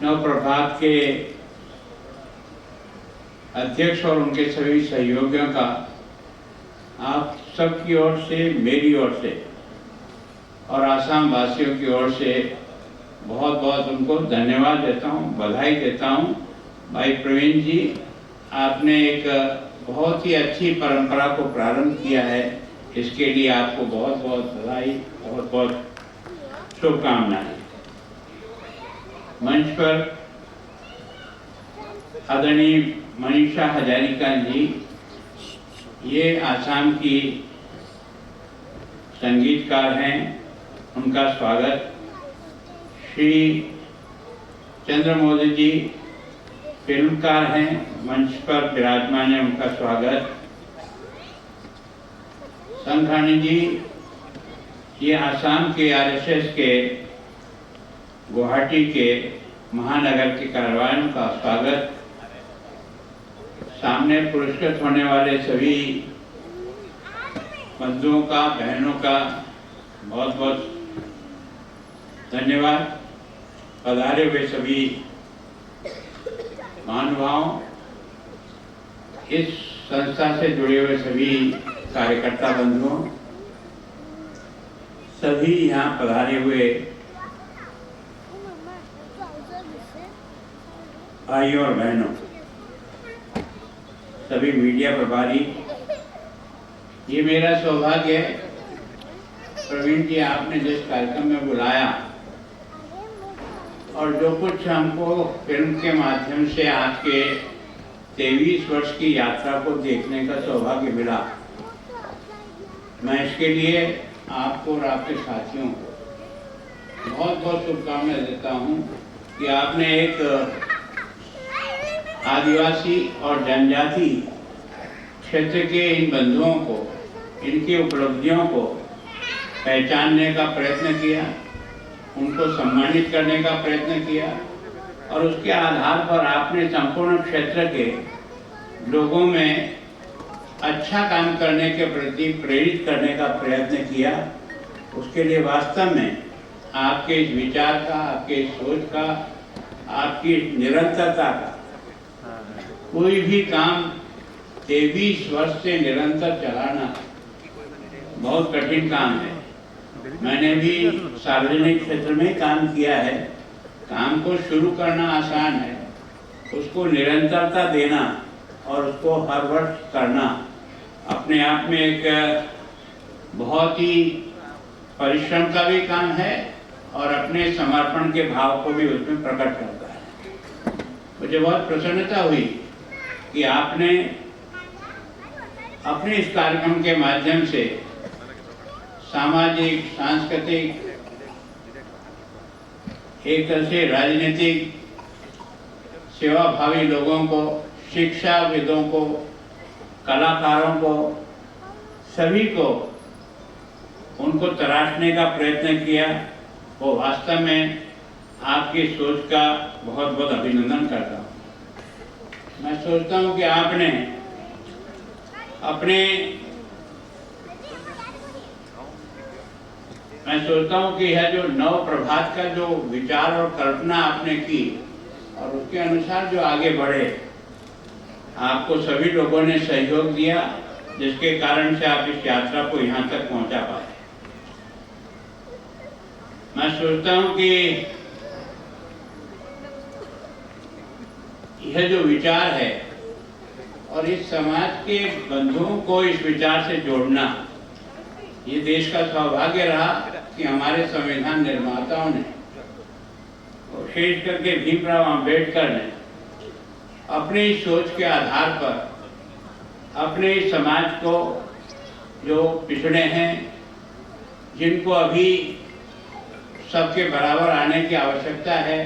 नवप्रभात के अध्यक्ष और उनके सभी सहयोगियों का आप सबकी ओर से, मेरी ओर से और आसाम वासियों की ओर से बहुत बहुत उनको धन्यवाद देता हूँ, बधाई देता हूँ। भाई प्रवीण जी, आपने एक बहुत ही अच्छी परंपरा को प्रारंभ किया है, इसके लिए आपको बहुत बहुत बधाई, बहुत बहुत शुभकामनाएं। मंच पर आदरणीय मनीषा हजारिका जी, ये आसाम की संगीतकार हैं, उनका स्वागत। श्री चंद्रमौली जी फिल्मकार हैं, मंच पर विराजमान है, उनका स्वागत। संघानी जी, ये आसाम के आरएसएस के गुवाहाटी के महानगर के कार्यालयों का स्वागत। सामने पुरस्कृत होने वाले सभी बंधुओं का, बहनों का बहुत बहुत धन्यवाद। पधारे हुए सभी महानुभावों, इस संस्था से जुड़े हुए सभी कार्यकर्ता बंधुओं, सभी यहाँ पधारे हुए भाइयों और बहनों, सभी मीडिया प्रभारी, ये मेरा सौभाग्य है प्रवीण जी, आपने जिस कार्यक्रम में बुलाया और जो कुछ हमको फिल्म के माध्यम से आपके 23 वर्ष की यात्रा को देखने का सौभाग्य मिला, मैं इसके लिए आपको और आपके साथियों को बहुत बहुत शुभकामनाएं देता हूं कि आपने एक आदिवासी और जनजाति क्षेत्र के इन बंधुओं को, इनकी उपलब्धियों को पहचानने का प्रयत्न किया, उनको सम्मानित करने का प्रयत्न किया और उसके आधार पर आपने संपूर्ण क्षेत्र के लोगों में अच्छा काम करने के प्रति प्रेरित करने का प्रयत्न किया। उसके लिए वास्तव में आपके इस विचार का, आपके इस सोच का, आपकी निरंतरता का, कोई भी काम 23 वर्ष से निरंतर चलाना बहुत कठिन काम है। मैंने भी सार्वजनिक क्षेत्र में काम किया है। काम को शुरू करना आसान है, उसको निरंतरता देना और उसको हर वर्ष करना अपने आप में एक बहुत ही परिश्रम का भी काम है और अपने समर्पण के भाव को भी उसमें प्रकट करता है। मुझे बहुत प्रसन्नता हुई कि आपने अपने इस कार्यक्रम के माध्यम से सामाजिक, सांस्कृतिक, एक तरह से राजनीतिक, सेवाभावी लोगों को, शिक्षाविदों को, कलाकारों को, सभी को उनको तराशने का प्रयत्न किया। वो वास्तव में आपकी सोच का बहुत बहुत अभिनंदन करता हूँ। मैं सोचता हूँ कि आपने मैं सोचता हूँ कि यह जो नव प्रभात का जो विचार और कल्पना आपने की और उसके अनुसार जो आगे बढ़े, आपको सभी लोगों ने सहयोग दिया, जिसके कारण से आप इस यात्रा को यहाँ तक पहुँचा पाए। मैं सोचता हूँ कि यह जो विचार है और इस समाज के बंधुओं को इस विचार से जोड़ना, ये देश का सौभाग्य रहा कि हमारे संविधान निर्माताओं ने, विशेष करके भीमराव अंबेडकर ने, अपनी सोच के आधार पर अपने समाज को, जो पिछड़े हैं, जिनको अभी सबके बराबर आने की आवश्यकता है,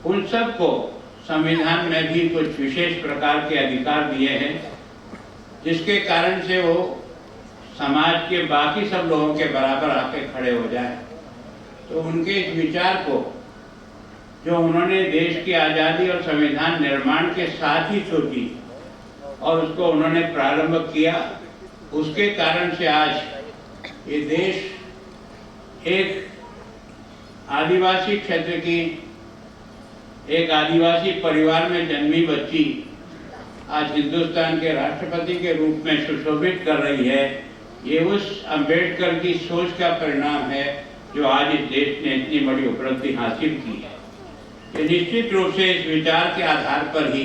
उन सबको संविधान में भी कुछ विशेष प्रकार के अधिकार दिए हैं, जिसके कारण से वो समाज के बाकी सब लोगों के बराबर आके खड़े हो जाए। तो उनके इस विचार को, जो उन्होंने देश की आज़ादी और संविधान निर्माण के साथ ही सोची और उसको उन्होंने प्रारंभ किया, उसके कारण से आज ये देश एक आदिवासी क्षेत्र की एक आदिवासी परिवार में जन्मी बच्ची आज हिंदुस्तान के राष्ट्रपति के रूप में सुशोभित कर रही है, ये उस अंबेडकर की सोच का परिणाम है जो आज इस देश ने इतनी बड़ी उपलब्धि हासिल की है। ये निश्चित रूप से इस विचार के आधार पर ही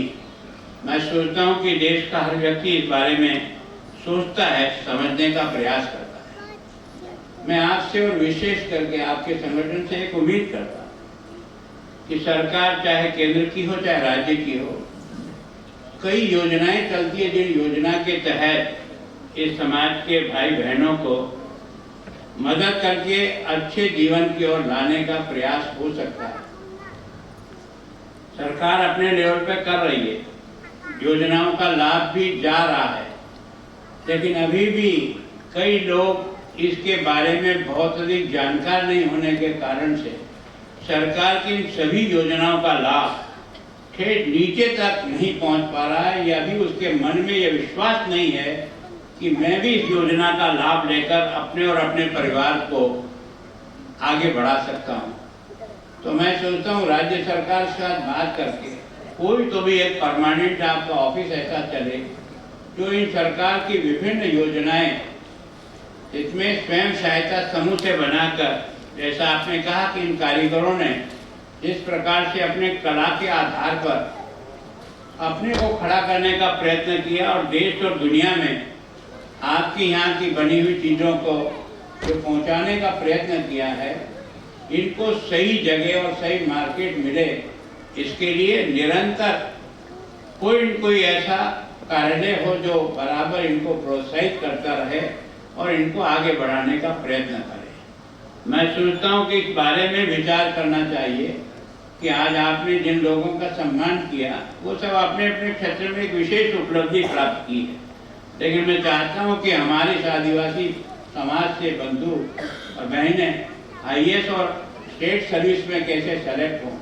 मैं सोचता हूँ कि देश का हर व्यक्ति इस बारे में सोचता है, समझने का प्रयास करता है। मैं आपसे और विशेष करके आपके संगठन से एक उम्मीद करता हूँ कि सरकार चाहे केंद्र की हो चाहे राज्य की हो, कई योजनाएं चलती है जिन योजना के तहत इस समाज के भाई बहनों को मदद करके अच्छे जीवन की ओर लाने का प्रयास हो सकता है। सरकार अपने लेवल पे कर रही है, योजनाओं का लाभ भी जा रहा है, लेकिन अभी भी कई लोग इसके बारे में बहुत अधिक जानकार नहीं होने के कारण से सरकार की इन सभी योजनाओं का लाभ ठेठ नीचे तक नहीं पहुंच पा रहा है, या भी उसके मन में यह विश्वास नहीं है कि मैं भी इस योजना का लाभ लेकर अपने और अपने परिवार को आगे बढ़ा सकता हूं। तो मैं सोचता हूं राज्य सरकार के साथ बात करके कोई तो भी एक परमानेंट आपका ऑफिस ऐसा चले जो इन सरकार की विभिन्न योजनाएं इसमें स्वयं सहायता समूह से बनाकर, जैसा आपने कहा कि इन कारीगरों ने जिस प्रकार से अपने कला के आधार पर अपने को खड़ा करने का प्रयत्न किया और देश और दुनिया में आपकी यहाँ की बनी हुई चीज़ों को जो पहुँचाने का प्रयत्न किया है, इनको सही जगह और सही मार्केट मिले, इसके लिए निरंतर कोई न कोई ऐसा कार्यालय हो जो बराबर इनको प्रोत्साहित करता रहे और इनको आगे बढ़ाने का प्रयत्न करे। मैं सोचता हूँ कि इस बारे में विचार करना चाहिए कि आज आपने जिन लोगों का सम्मान किया वो सब अपने अपने क्षेत्र में एक विशेष उपलब्धि प्राप्त की है, लेकिन मैं चाहता हूँ कि हमारे इस आदिवासी समाज से बंधु और बहनें IAS और स्टेट सर्विस में कैसे सेलेक्ट हों,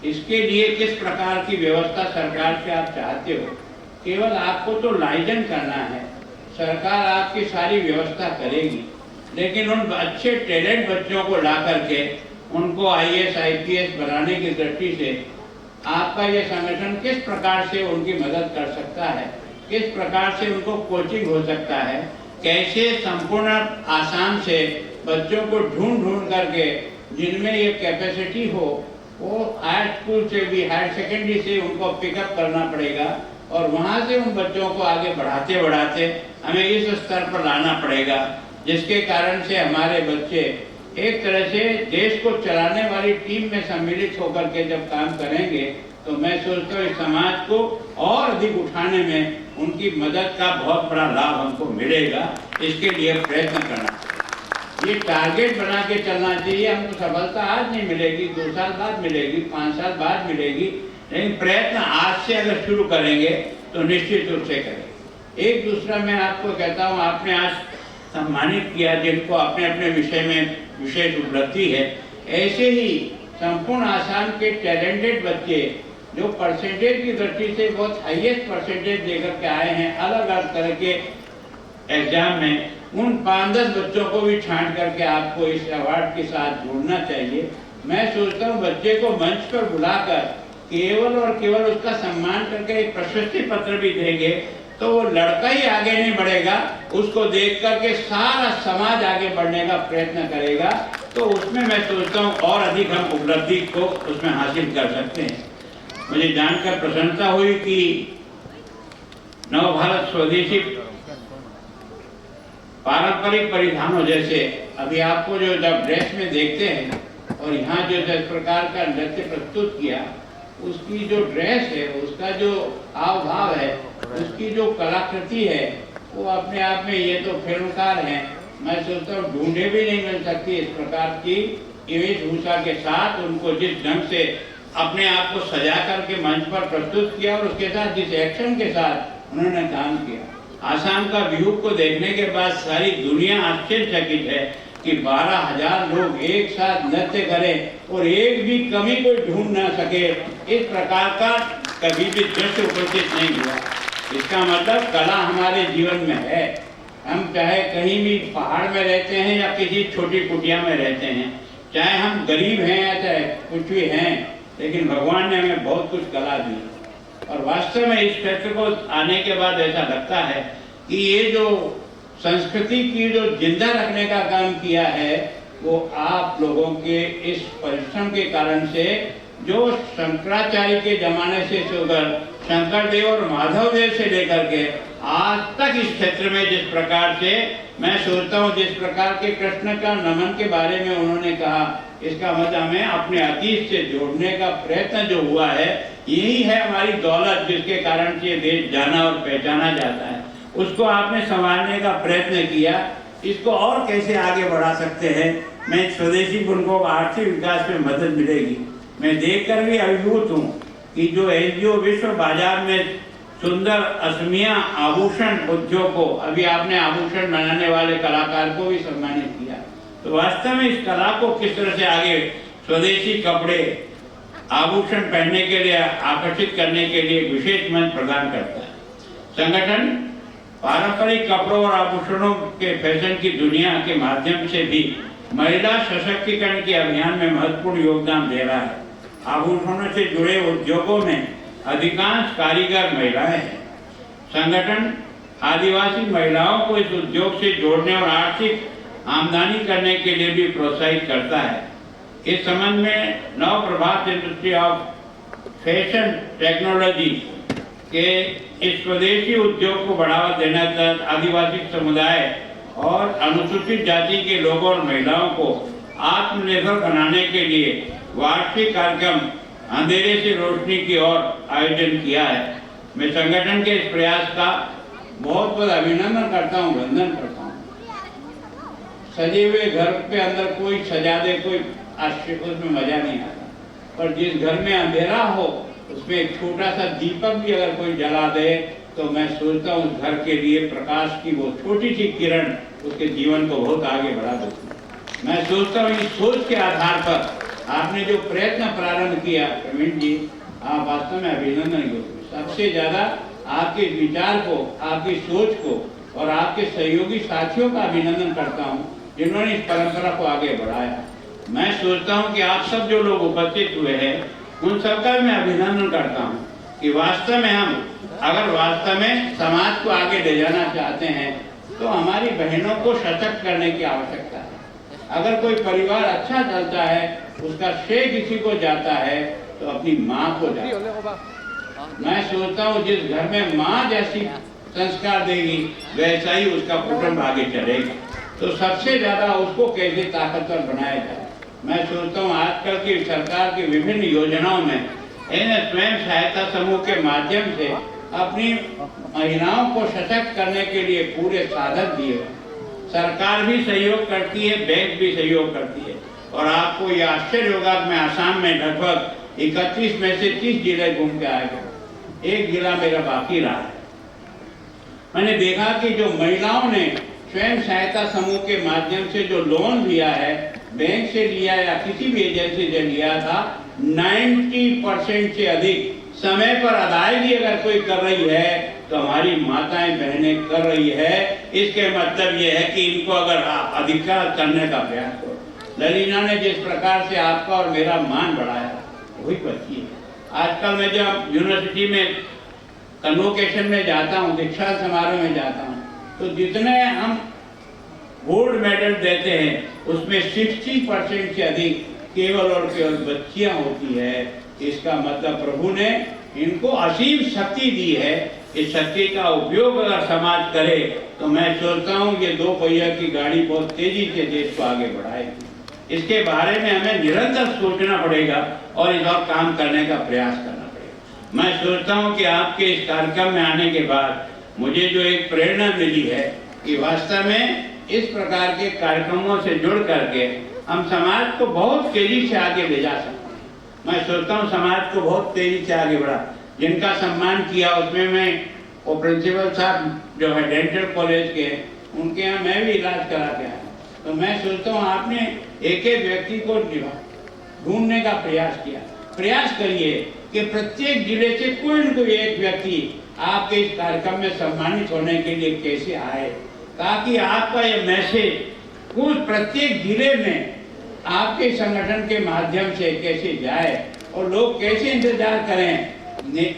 इसके लिए किस प्रकार की व्यवस्था सरकार से आप चाहते हो। केवल आपको तो लाइजन करना है, सरकार आपकी सारी व्यवस्था करेगी, लेकिन उन अच्छे टैलेंट बच्चों को ला करके उनको IAS IPS बनाने की दृष्टि से आपका ये संगठन किस प्रकार से उनकी मदद कर सकता है, किस प्रकार से उनको कोचिंग हो सकता है, कैसे संपूर्ण आसाम से बच्चों को ढूंढ करके जिनमें ये कैपेसिटी हो वो हायर स्कूल से भी, हायर सेकेंडरी से उनको पिकअप करना पड़ेगा और वहाँ से उन बच्चों को आगे बढ़ाते बढ़ाते हमें इस स्तर पर लाना पड़ेगा, जिसके कारण से हमारे बच्चे एक तरह से देश को चलाने वाली टीम में सम्मिलित होकर के जब काम करेंगे तो मैं सोचता हूँ इस समाज को और अधिक उठाने में उनकी मदद का बहुत बड़ा लाभ हमको मिलेगा। इसके लिए प्रयत्न करना चाहिए, ये टारगेट बना के चलना चाहिए। हमको सफलता आज नहीं मिलेगी, 2 साल बाद मिलेगी, 5 साल बाद मिलेगी, लेकिन प्रयत्न आज से अगर शुरू करेंगे तो निश्चित रूप से करेंगे। एक दूसरा मैं आपको कहता हूँ, आपने आज सम्मानित किया जिनको अपने अपने विषय में विशेष उपलब्धि है, ऐसे ही संपूर्ण आसाम के टैलेंटेड बच्चे जो परसेंटेज की दृष्टि से बहुत हाईएस्ट परसेंटेज देकर के आए हैं अलग अलग तरह के एग्जाम में, उन 5-10 बच्चों को भी छांट करके आपको इस अवार्ड के साथ जोड़ना चाहिए। मैं सोचता हूँ बच्चे को मंच पर बुलाकर केवल और केवल उसका सम्मान करके एक प्रशस्ति पत्र भी देंगे तो वो लड़का ही आगे नहीं बढ़ेगा, उसको देख करके सारा समाज आगे बढ़ने का प्रयत्न करेगा। तो उसमें मैं सोचता हूँ और अधिक हम उपलब्धि को उसमें हासिल कर सकते हैं। मुझे जानकर प्रसन्नता हुई कि नवभारत स्वदेशी पारंपरिक परिधानों जैसे अभी आपको जो जब ड्रेस में देखते हैं और यहाँ जो जिस प्रकार का नृत्य प्रस्तुत किया, उसकी जो ड्रेस है, उसका जो हाव भाव है, उसकी जो कलाकृति है, वो अपने आप में ये तो फिल्मकार हैं, मैं सोचता हूँ ढूंढे भी नहीं मिल सकती इस प्रकार की वेशभूषा के साथ उनको जिस ढंग से अपने आप को सजा करके मंच पर प्रस्तुत किया और उसके साथ जिस एक्शन के साथ उन्होंने काम किया। आसाम का व्यू को देखने के बाद सारी दुनिया आश्चर्यचकित है कि 12,000 लोग एक साथ नृत्य करें और एक भी कमी कोई ढूंढ ना सके, इस प्रकार का कभी भी दृश्य उपस्थित नहीं हुआ। इसका मतलब कला हमारे जीवन में है। हम चाहे कहीं भी पहाड़ में रहते हैं या किसी छोटी कुटिया में रहते हैं, चाहे हम गरीब हैं या चाहे कुछ भी हैं, लेकिन भगवान ने हमें बहुत कुछ कला दी और वास्तव में इस क्षेत्र को आने के बाद ऐसा लगता है कि ये जो संस्कृति की जो जिंदा रखने का काम किया है वो आप लोगों के इस परिश्रम के कारण से, जो शंकराचार्य के जमाने से होकर शंकरदेव और माधवदेव से लेकर के आज तक इस क्षेत्र में जिस प्रकार से मैं सोचता हूँ, जिस प्रकार के कृष्ण का नमन के बारे में उन्होंने कहा, इसका मतलब हमें अपने अतीत से जोड़ने का प्रयत्न जो हुआ है, यही है हमारी दौलत, जिसके कारण से देश जाना और पहचाना जाता है। उसको आपने संभालने का प्रयत्न किया। इसको और कैसे आगे बढ़ा सकते हैं? मैं स्वदेशी बुनकों को आर्थिक विकास में मदद मिलेगी। मैं देखकर भी अभिभूत हूँ कि जो एनजीओ विश्व बाजार में सुंदर असमिया आभूषण उद्योग को, अभी आपने आभूषण बनाने वाले कलाकार को भी सम्मानित किया, तो वास्तव में इस कला को किस तरह से आगे स्वदेशी कपड़े आभूषण पहनने के लिए आकर्षित करने के लिए विशेष मंच प्रदान करता है। संगठन पारंपरिक कपड़ों और आभूषणों के फैशन की दुनिया के माध्यम से भी महिला सशक्तिकरण के अभियान में महत्वपूर्ण योगदान दे रहा है। आभूषणों से जुड़े उद्योगों में अधिकांश कारीगर महिलाएं हैं। संगठन आदिवासी महिलाओं को इस उद्योग से जोड़ने और आर्थिक आमदनी करने के लिए भी प्रोत्साहित करता है। इस संबंध में नव प्रभात इंडस्ट्री ऑफ फैशन टेक्नोलॉजी के इस स्वदेशी उद्योग को बढ़ावा देने तक आदिवासी समुदाय और अनुसूचित जाति के लोगों और महिलाओं को आत्मनिर्भर बनाने के लिए वार्षिक कार्यक्रम अंधेरे से रोशनी की ओर आयोजन किया है। मैं संगठन के इस प्रयास का बहुत बहुत अभिनंदन करता हूँ, वंदन करता हूँ। सजे हुए घर के अंदर कोई सजा दे, कोई आश्चर्य, उसमें मजा नहीं आता, पर जिस घर में अंधेरा हो उसमें एक छोटा सा दीपक भी अगर कोई जला दे तो मैं सोचता हूँ उस घर के लिए प्रकाश की वो छोटी सी किरण उसके जीवन को बहुत आगे बढ़ा देती है। मैं सोचता हूँ इस सोच के आधार पर आपने जो प्रयत्न प्रारंभ किया प्रवीण जी, आप वास्तव में अभिनंदन योग्य। सबसे ज्यादा आपके विचार को, आपकी सोच को और आपके सहयोगी साथियों का अभिनंदन करता हूँ जिन्होंने इस परंपरा को आगे बढ़ाया। मैं सोचता हूँ कि आप सब जो लोग उपस्थित हुए हैं उन सबका मैं अभिनंदन करता हूँ कि वास्तव में हम अगर वास्तव में समाज को आगे ले जाना चाहते हैं तो हमारी बहनों को सशक्त करने की आवश्यकता है। अगर कोई परिवार अच्छा चलता है उसका श्रेय किसी को जाता है तो अपनी माँ को जाता है। मैं सोचता हूँ जिस घर में माँ जैसी संस्कार देगी वैसा ही उसका कुटुंब आगे चलेगा। तो सबसे ज्यादा उसको कैसे ताकतवर बनाया जाए। मैं सोचता हूँ आजकल की सरकार की विभिन्न योजनाओं में इन्हें स्वयं सहायता समूह के माध्यम से अपनी महिलाओं को सशक्त करने के लिए पूरे साधन दिए। सरकार भी सहयोग करती है, बैंक भी सहयोग करती है। और आपको ये आश्चर्य होगा कि मैं आसाम में लगभग 31 में से 30 जिले घूम के आया, एक जिला मेरा बाकी रहा है। मैंने देखा कि जो महिलाओं ने स्वयं सहायता समूह के माध्यम से जो लोन लिया है, बैंक से लिया या किसी भी एजेंसी से लिया था, 90% से अधिक समय पर अदायगी अगर कोई कर रही है तो हमारी माताएं बहनें कर रही है। इसके मतलब ये है कि इनको अगर आप अधिकार करने का प्रयास करो। ललीना ने जिस प्रकार से आपका और मेरा मान बढ़ाया वही बच्ची है। आजकल मैं जब यूनिवर्सिटी में कन्वोकेशन में जाता हूँ, दीक्षा समारोह में जाता हूँ, तो जितने हम गोल्ड मेडल देते हैं उसमें 60% से अधिक केवल और केवल बच्चियां होती है। इसका मतलब प्रभु ने इनको असीम शक्ति दी है। इस शक्ति का उपयोग अगर समाज करे तो मैं सोचता हूँ ये 2 पहिया की गाड़ी बहुत तेजी से देश को आगे बढ़ाएगी। इसके बारे में हमें निरंतर सोचना पड़ेगा और इस और काम करने का प्रयास करना पड़ेगा। मैं सोचता हूँ कि आपके इस कार्यक्रम में आने के बाद मुझे जो एक प्रेरणा मिली है कि वास्तव में इस प्रकार के कार्यक्रमों से जुड़ करके हम समाज को बहुत तेजी से आगे ले जा सकते हैं। मैं सोचता हूँ समाज को बहुत तेजी से आगे बढ़ा। जिनका सम्मान किया उसमें मैं वो प्रिंसिपल साहब जो है डेंटल कॉलेज के, उनके यहाँ मैं भी इलाज करा के आया। तो मैं सोचता हूँ आपने एक एक व्यक्ति को ढूंढने का प्रयास किया। प्रयास करिए कि प्रत्येक जिले से कोई न कोई एक व्यक्ति आपके इस कार्यक्रम में सम्मानित होने के लिए कैसे आए, ताकि आपका ये मैसेज कुछ प्रत्येक जिले में आपके संगठन के माध्यम से कैसे जाए और लोग कैसे इंतजार करें,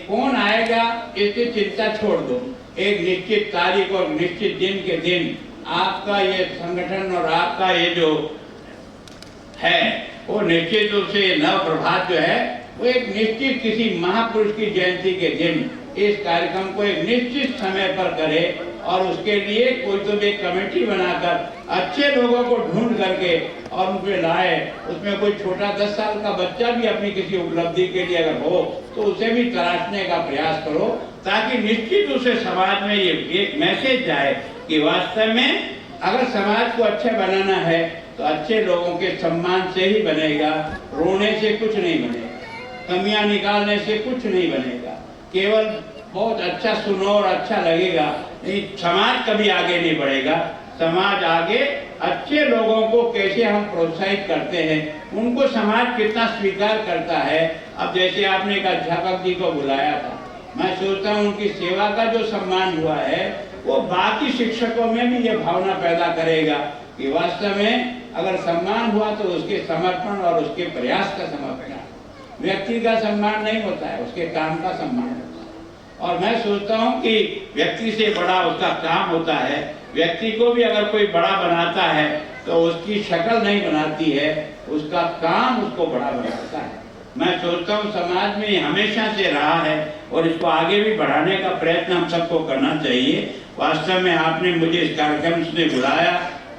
कौन आएगा इसकी चिंता छोड़ दो। एक निश्चित तारीख और निश्चित दिन के दिन आपका ये संगठन और आपका ये जो है वो निश्चित रूप से नव प्रभात जो है वो एक निश्चित किसी महापुरुष की जयंती के दिन इस कार्यक्रम को एक निश्चित समय पर करे और उसके लिए कोई तो भी कमेटी बनाकर अच्छे लोगों को ढूंढ करके और उनको लाए। उसमें कोई छोटा 10 साल का बच्चा भी अपनी किसी उपलब्धि के लिए अगर हो तो उसे भी तराशने का प्रयास करो, ताकि निश्चित रूप से समाज में ये एक मैसेज जाए कि वास्तव में अगर समाज को अच्छा बनाना है तो अच्छे लोगों के सम्मान से ही बनेगा, रोने से कुछ नहीं बनेगा, कमियां निकालने से कुछ नहीं बनेगा। केवल बहुत अच्छा सुनो और अच्छा लगेगा नहीं, समाज कभी आगे नहीं बढ़ेगा। समाज आगे अच्छे लोगों को कैसे हम प्रोत्साहित करते हैं, उनको समाज कितना स्वीकार करता है। अब जैसे आपने एक अध्यापक जी को बुलाया था, मैं सोचता हूँ उनकी सेवा का जो सम्मान हुआ है वो बाकी शिक्षकों में भी ये भावना पैदा करेगा कि वास्तव में अगर सम्मान हुआ तो उसके समर्पण और उसके प्रयास का समर्पण, व्यक्ति का सम्मान नहीं होता है, उसके काम का सम्मान होता है। और मैं सोचता हूँ कि व्यक्ति से बड़ा उसका काम होता है। व्यक्ति को भी अगर कोई बड़ा बनाता है तो उसकी शक्ल नहीं बनाती है, उसका काम उसको बड़ा बनाता है। मैं सोचता हूँ समाज में हमेशा से रहा है और इसको आगे भी बढ़ाने का प्रयत्न हम सबको करना चाहिए। वास्तव में आपने मुझे इस कार्यक्रम से बुलाया,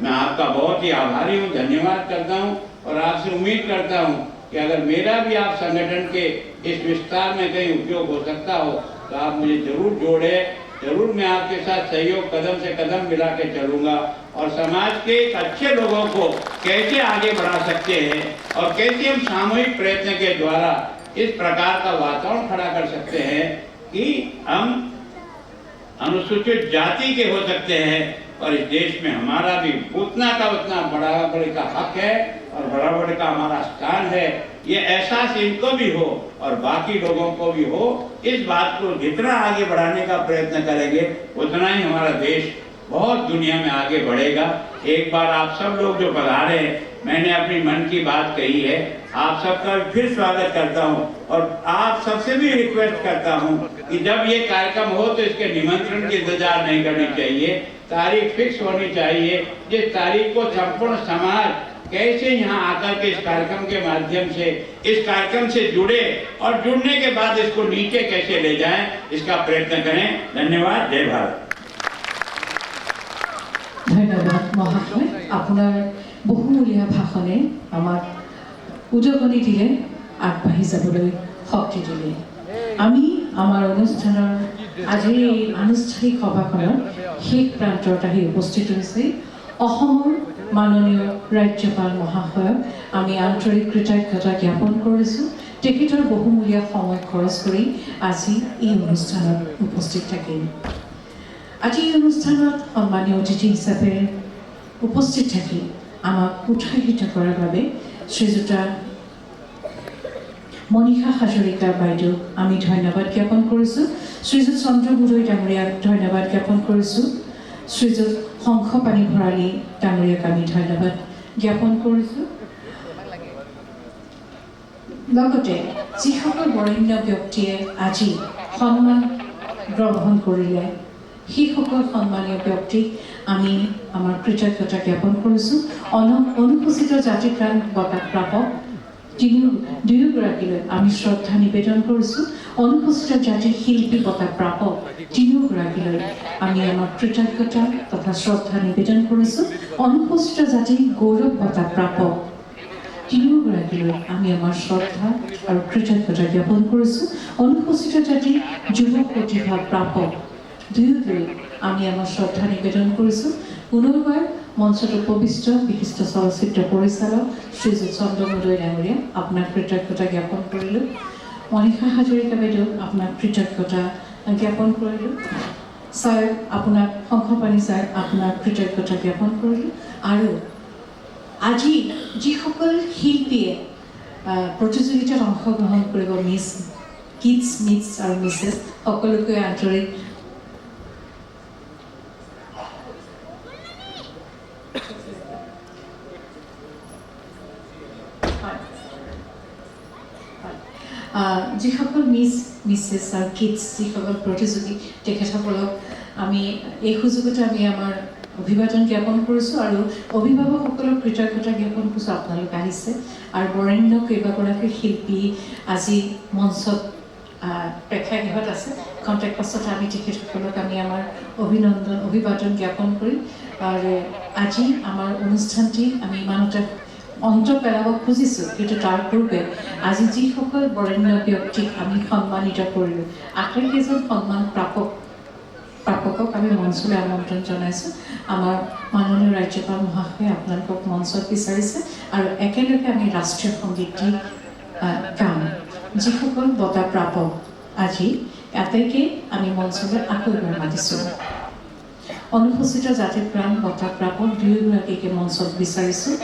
मैं आपका बहुत ही आभारी हूँ, धन्यवाद करता हूँ और आपसे उम्मीद करता हूँ कि अगर मेरा भी आप संगठन के इस विस्तार में कहीं उपयोग हो सकता हो तो आप मुझे जरूर जोड़े, जरूर मैं आपके साथ सहयोग कदम से कदम मिला के चलूँगा और समाज के अच्छे लोगों को कैसे आगे बढ़ा सकते हैं और कैसे हम सामूहिक प्रयत्न के द्वारा इस प्रकार का वातावरण खड़ा कर सकते हैं कि हम अनुसूचित जाति के हो सकते हैं और इस देश में हमारा भी उतना का उतना बराबरी का हक है और बराबरी का हमारा स्थान है। ये एहसास इनको भी हो और बाकी लोगों को भी हो। इस बात को जितना आगे बढ़ाने का प्रयत्न करेंगे उतना ही हमारा देश बहुत दुनिया में आगे बढ़ेगा। एक बार आप सब लोग जो पधारे, मैंने अपनी मन की बात कही है, आप सबका फिर स्वागत करता हूं और आप सबसे भी रिक्वेस्ट करता हूं कि जब ये कार्यक्रम हो तो इसके निमंत्रण की इंतजार नहीं करनी चाहिए, तारीख फिक्स होनी चाहिए जिस तारीख को संपूर्ण समाज कैसे यहाँ आकर के इस कार्यक्रम के माध्यम से इस कार्यक्रम से जुड़े और जुड़ने के बाद इसको नीचे कैसे ले जाएं, इसका प्रयत्न करें। धन्यवाद। जय भारत। धन्यवाद महाशय, आपनार बहुमूल्य भाषणे आमाक उदगनी दिले, आगबाढ़ी जाबलै शक्ति दिले। आमी आमार अनुष्ठाনৰ আজিৰ এই আনুষ্ঠানিক সভাখনৰ শেষ প্ৰান্তত আহি উপস্থিত হৈছে অসমৰ মাননীয় ৰাজ্যপাল মহাশয়ক আমি আন্তৰিক কৃতজ্ঞতা জ্ঞাপন কৰিছোঁ। তেখেতৰ বহুমূলীয়া সময় খৰচ কৰি আজি এই অনুষ্ঠানত উপস্থিত থাকিম। আজি এই অনুষ্ঠানত সন্মানীয় অতিথি হিচাপে উপস্থিত থাকি আমাক উৎসাহিত কৰাৰ বাবে শ্ৰীযুতা মনীষা হাজৰিকা বাইদেউক আমি ধন্যবাদ জ্ঞাপন কৰিছোঁ। শ্ৰীযুত চন্দ্ৰ বুঢ়ৈ ডাঙৰীয়াক ধন্যবাদ জ্ঞাপন কৰিছোঁ। শ্ৰীযুত শংখপাণি ভৰালী ডাঙৰীয়াক আমি ধন্যবাদ জ্ঞাপন কৰিছোঁ। লগতে যিসকল বৰেণ্য ব্যক্তিয়ে আজি সন্মান গ্ৰহণ কৰিলে সেইসকল সন্মানীয় ব্যক্তিক আমি আমাৰ কৃতজ্ঞতা জ্ঞাপন কৰিছোঁ। অনুসূচিত জাতি প্ৰাণ বঁটা প্ৰাপক দুয়োগৰাকীলৈ আমি শ্ৰদ্ধা নিবেদন কৰিছোঁ। অনুসূচিত জাতিৰ শিল্পী বঁটা প্ৰাপক তিনিওগৰাকীলৈ আমি আমাৰ কৃতজ্ঞতা তথা শ্ৰদ্ধা নিবেদন কৰিছোঁ। অনুসূচিত জাতিৰ গৌৰৱ বঁটা প্ৰাপক তিনিওগৰাকীলৈ আমি আমাৰ শ্ৰদ্ধা আৰু কৃতজ্ঞতা জ্ঞাপন কৰিছোঁ। অনুসূচিত জাতিৰ যুৱ প্ৰতিভা প্ৰাপক দুয়োলৈ আমি আমাৰ শ্ৰদ্ধা নিবেদন কৰিছোঁ। পুনৰবাৰ মঞ্চত উপবিষ্ট বিশিষ্ট চলচ্চিত্ৰ পৰিচালক শ্ৰীযুত চন্দ্ৰ বুঢ়ৈ ডাঙৰীয়া, আপোনাক কৃতজ্ঞতা জ্ঞাপন কৰিলোঁ। মনীষা হাজৰিকা বাইদেউ, আপোনাক কৃতজ্ঞতা জ্ঞাপন কৰিলোঁ। ছাৰ আপোনাক, শংখপাণি ছাৰ আপোনাক কৃতজ্ঞতা জ্ঞাপন কৰিলোঁ। আৰু আজি যিসকল শিল্পীয়ে প্ৰতিযোগিতাত অংশগ্ৰহণ কৰিব, মিছ কিডছ, মিছ আৰু মিছেছ সকলোকে আন্তৰিক যিসকল মিছেছ আৰু কিডছ যিসকল প্ৰতিযোগী তেখেতসকলক আমি এই সুযোগতে আমি আমাৰ অভিবাদন জ্ঞাপন কৰিছোঁ আৰু অভিভাৱকসকলক কৃতজ্ঞতা জ্ঞাপন কৰিছোঁ আপোনালোক আহিছে আৰু বৰেণ্য কেইবাগৰাকী শিল্পী আজি মঞ্চত প্ৰেক্ষাগৃহত আছে কণ্টেক্ট পাছত আমি তেখেতসকলক আমি আমাৰ অভিবাদন জ্ঞাপন কৰিম আৰু আজি আমাৰ অনুষ্ঠানটি আমি ইমানতে অন্ত পেলাব খুজিছোঁ কিন্তু তাৰ পূৰ্বে আজি যিসকল বৰেণ্য ব্যক্তিক আমি সন্মানিত কৰিলোঁ আটাইকেইজন সন্মান প্ৰাপকক আমি মঞ্চলৈ আমন্ত্ৰণ জনাইছোঁ আমাৰ মাননীয় ৰাজ্যপাল মহাশয়ে আপোনালোকক মঞ্চত বিচাৰিছে আৰু একেলগে আমি ৰাষ্ট্ৰীয় সংগীতটি গাম যিসকল বঁটা প্ৰাপক আজি আটাইকেই আমি মঞ্চলৈ আকৌ এবাৰ মাতিছোঁ অনুসূচিত জাতি প্ৰাণ বঁটা প্ৰাপক দুয়োগৰাকীকে মঞ্চত বিচাৰিছোঁ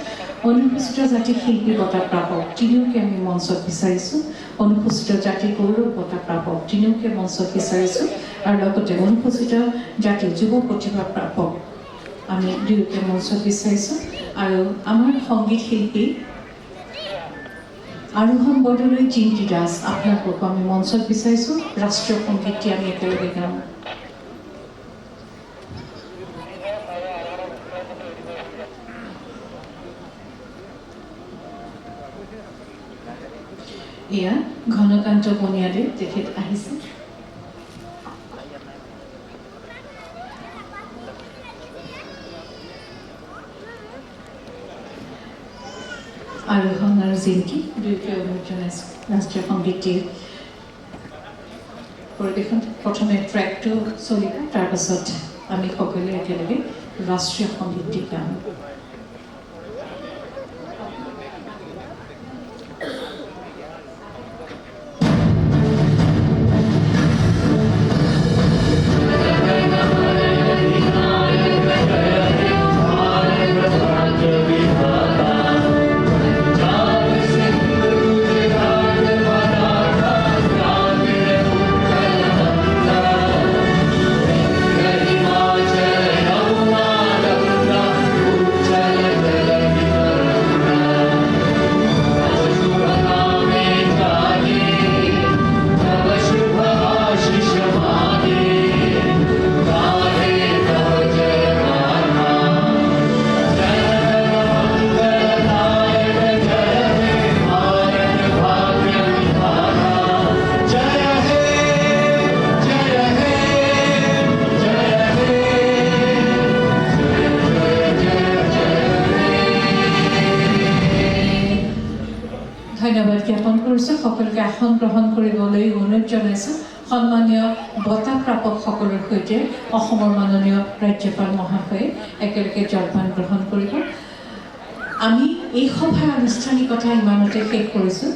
অনুসূচিত জাতি শিল্পী বঁটা প্ৰাপক তিনিওকে আমি মঞ্চত বিচাৰিছোঁ অনুসূচিত জাতি গৌৰৱ বঁটা প্ৰাপক তিনিওকে মঞ্চত বিচাৰিছোঁ আৰু লগতে অনুসূচিত জাতি যুৱ প্ৰতিভা প্ৰাপক আমি দুয়োকে মঞ্চত বিচাৰিছোঁ আৰু আমাৰ সংগীত শিল্পী আৰোহণ বৰদলৈ জিন্তি দাস আপোনালোকক আমি মঞ্চত বিচাৰিছোঁ ৰাষ্ট্ৰীয় সংগীতটি আমি একেলগে গাম এয়া ঘনকান্ত বনিয়াদে তেখেত আহিছে আৰোহণ আৰু জিন্তি দুয়োকে অনুৰোধ জনাইছোঁ ৰাষ্ট্ৰীয় সংগীতটিৰ পৰিৱেশন প্ৰথমে ট্ৰেকটো চলিব তাৰপাছত আমি সকলোৱে একেলগে ৰাষ্ট্ৰীয় সংগীতটি গাম ধন্যবাদ জ্ঞাপন কৰিছোঁ সকলোকে আসন গ্ৰহণ কৰিবলৈ অনুৰোধ জনাইছোঁ সন্মানীয় বঁটা প্ৰাপকসকলৰ সৈতে অসমৰ মাননীয় ৰাজ্যপাল মহাশয়ে একেলগে জলপান গ্ৰহণ কৰিব আমি এই সভাৰ আনুষ্ঠানিকতা ইমানতে শেষ কৰিছোঁ